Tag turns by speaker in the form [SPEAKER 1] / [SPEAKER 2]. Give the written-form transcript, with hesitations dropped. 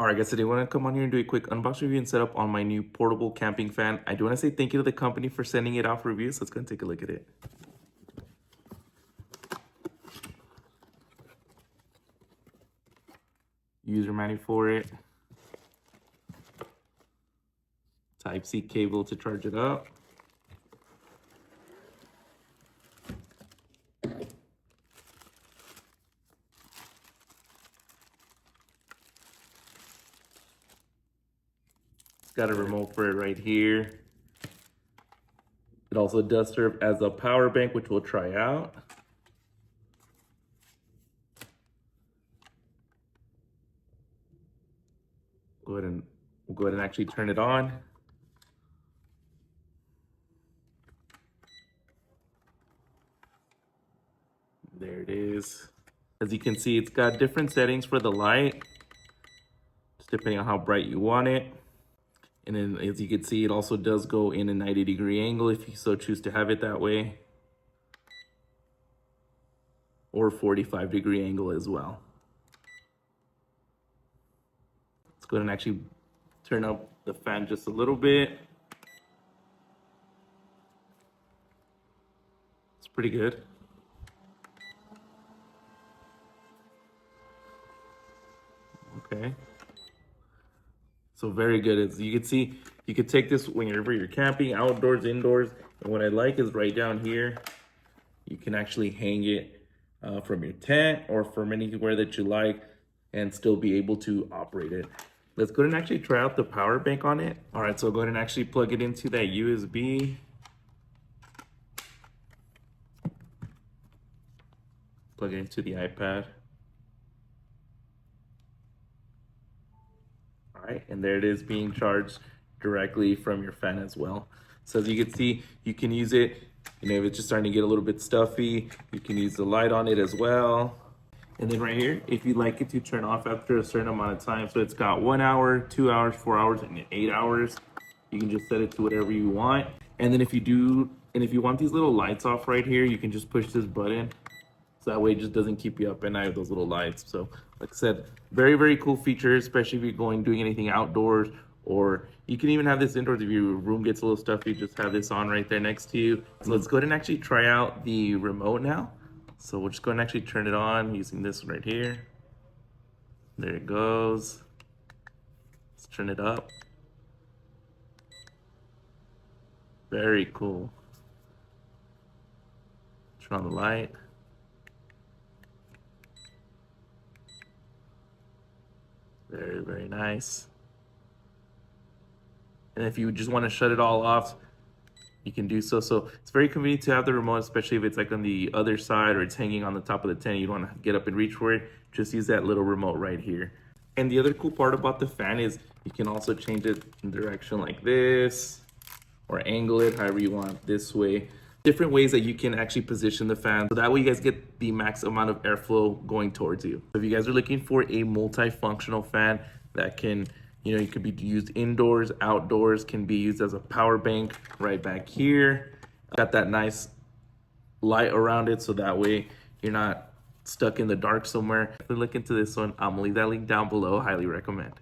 [SPEAKER 1] Alright guys, today I want to come on here and do a quick unbox review and setup on my new portable camping fan. I do want to say thank you to the company for sending it out for review, so let's go and take a look at it. User manual for it. Type-C cable to charge it up. It's got a remote for it right here. It also does serve as a power bank, which we'll try out. We'll go ahead and actually turn it on. There it is. As you can see, it's got different settings for the light, just depending on how bright you want it. And then as you can see, it also does go in a 90-degree angle if you so choose to have it that way, or 45-degree angle as well. Let's go ahead and actually turn up the fan just a little bit. It's pretty good. Okay. So very good. As you can see, you could take this whenever you're camping, outdoors, indoors. And what I like is right down here, you can actually hang it from your tent or from anywhere that you like and still be able to operate it. Let's go ahead and actually try out the power bank on it. All right, so go ahead and actually plug it into that USB. Plug it into the iPad. All right, and there it is being charged directly from your fan as well. So as you can see, you can use it, if it's just starting to get a little bit stuffy, you can use the light on it as well. And then right here, if you'd like it to turn off after a certain amount of time, so it's got 1 hour, 2 hours, 4 hours, and 8 hours. You can just set it to whatever you want. And then if you want these little lights off right here, you can just push this button. So that way it just doesn't keep you up at night with those little lights. So like I said, very, very cool feature, especially if you're doing anything outdoors, or you can even have this indoors if your room gets a little stuffy, just have this on right there next to you. So let's go ahead and actually try out the remote now. So we'll just go ahead and actually turn it on using this one right here. There it goes. Let's turn it up. Very cool. Turn on the light. Very, very nice. And if you just want to shut it all off, you can do so. So it's very convenient to have the remote, especially if it's like on the other side or it's hanging on the top of the tent. You don't want to get up and reach for it. Just use that little remote right here. And the other cool part about the fan is you can also change it in direction like this, or angle it however you want, this way. Different ways that you can actually position the fan, so that way you guys get the max amount of airflow going towards you. So if you guys are looking for a multifunctional fan that can, it could be used indoors, outdoors, can be used as a power bank right back here. Got that nice light around it, so that way you're not stuck in the dark somewhere. Look into this one. I'm gonna leave that link down below. Highly recommend.